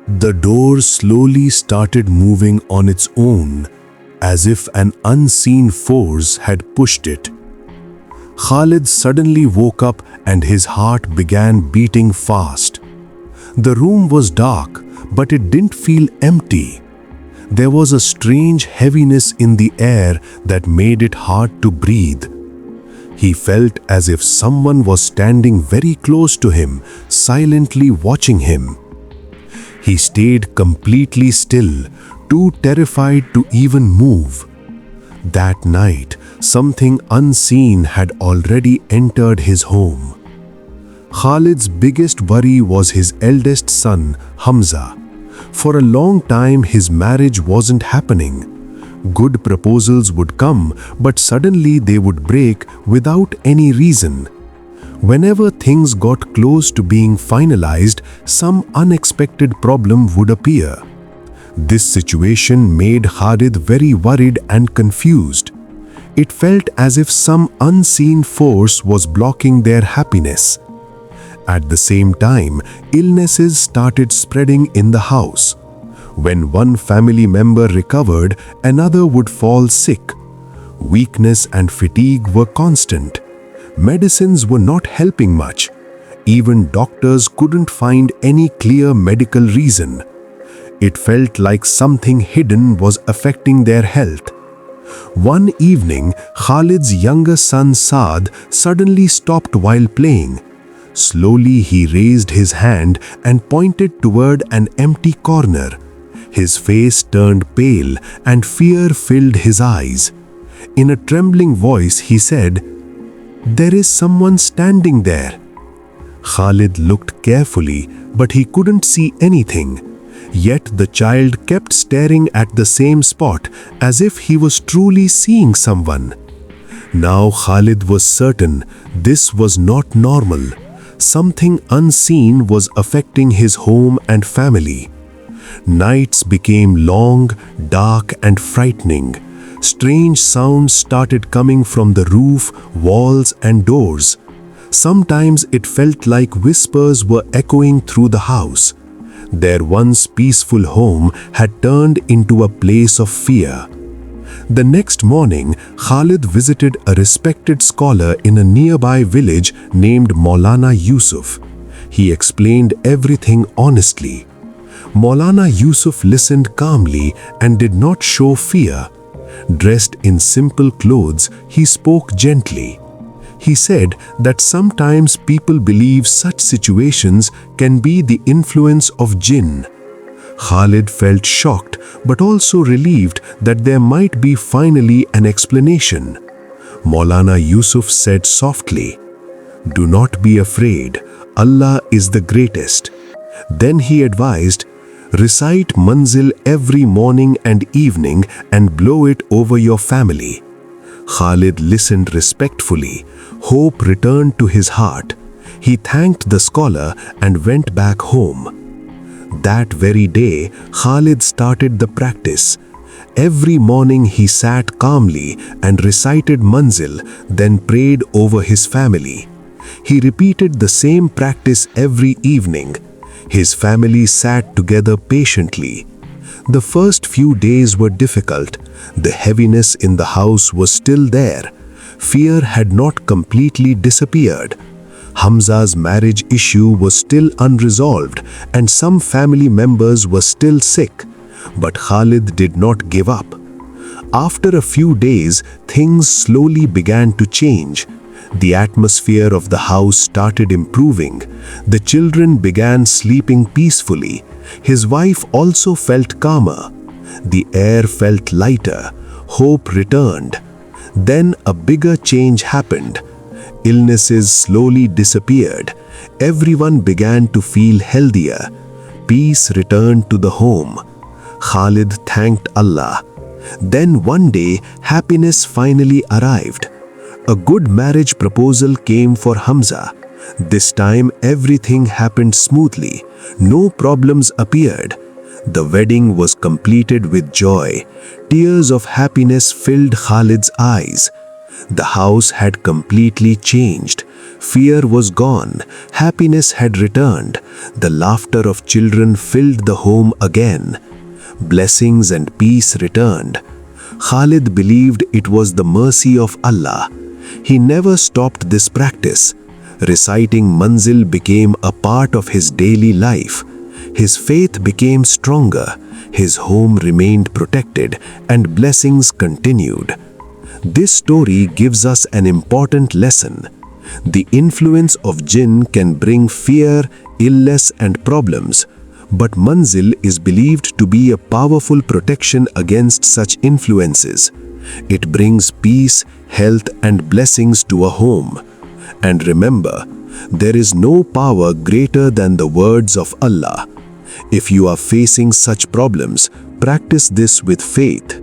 The door slowly started moving on its own, as if an unseen force had pushed it. Khalid suddenly woke up and his heart began beating fast. The room was dark, but it didn't feel empty. There was a strange heaviness in the air that made it hard to breathe. He felt as if someone was standing very close to him, silently watching him. He stayed completely still, too terrified to even move. That night, something unseen had already entered his home. Khalid's biggest worry was his eldest son, Hamza. For a long time, his marriage wasn't happening. Good proposals would come, but suddenly they would break without any reason. Whenever things got close to being finalized, some unexpected problem would appear. This situation made Khalid very worried and confused. It felt as if some unseen force was blocking their happiness. At the same time, illnesses started spreading in the house. When one family member recovered, another would fall sick. Weakness and fatigue were constant. Medicines were not helping much. Even doctors couldn't find any clear medical reason. It felt like something hidden was affecting their health. One evening, Khalid's younger son Saad suddenly stopped while playing. Slowly he raised his hand and pointed toward an empty corner. His face turned pale and fear filled his eyes. In a trembling voice he said, "There is someone standing there." Khalid looked carefully, but he couldn't see anything. Yet the child kept staring at the same spot as if he was truly seeing someone. Now Khalid was certain this was not normal. Something unseen was affecting his home and family. Nights became long, dark, and frightening. Strange sounds started coming from the roof, walls, and doors. Sometimes it felt like whispers were echoing through the house. Their once peaceful home had turned into a place of fear. The next morning, Khalid visited a respected scholar in a nearby village named Maulana Yusuf. He explained everything honestly. Maulana Yusuf listened calmly and did not show fear. Dressed in simple clothes, he spoke gently. He said that sometimes people believe such situations can be the influence of Jinn. Khalid felt shocked but also relieved that there might be finally an explanation. Maulana Yusuf said softly, "Do not be afraid, Allah is the greatest." Then he advised, "Recite Manzil every morning and evening and blow it over your family." Khalid listened respectfully. Hope returned to his heart. He thanked the scholar and went back home. That very day, Khalid started the practice. Every morning he sat calmly and recited Manzil, then prayed over his family. He repeated the same practice every evening. His family sat together patiently. The first few days were difficult. The heaviness in the house was still there. Fear had not completely disappeared. Hamza's marriage issue was still unresolved and some family members were still sick. But Khalid did not give up. After a few days, things slowly began to change. The atmosphere of the house started improving. The children began sleeping peacefully. His wife also felt calmer. The air felt lighter. Hope returned. Then a bigger change happened. Illnesses slowly disappeared. Everyone began to feel healthier. Peace returned to the home. Khalid thanked Allah. Then one day, happiness finally arrived. A good marriage proposal came for Hamza. This time everything happened smoothly. No problems appeared. The wedding was completed with joy. Tears of happiness filled Khalid's eyes. The house had completely changed. Fear was gone, happiness had returned, the laughter of children filled the home again. Blessings and peace returned. Khalid believed it was the mercy of Allah. He never stopped this practice. Reciting Manzil became a part of his daily life. His faith became stronger, his home remained protected, and blessings continued. This story gives us an important lesson. The influence of Jinn can bring fear, illness, and problems, but Manzil is believed to be a powerful protection against such influences. It brings peace, health, and blessings to a home. And remember, there is no power greater than the words of Allah. If you are facing such problems, practice this with faith.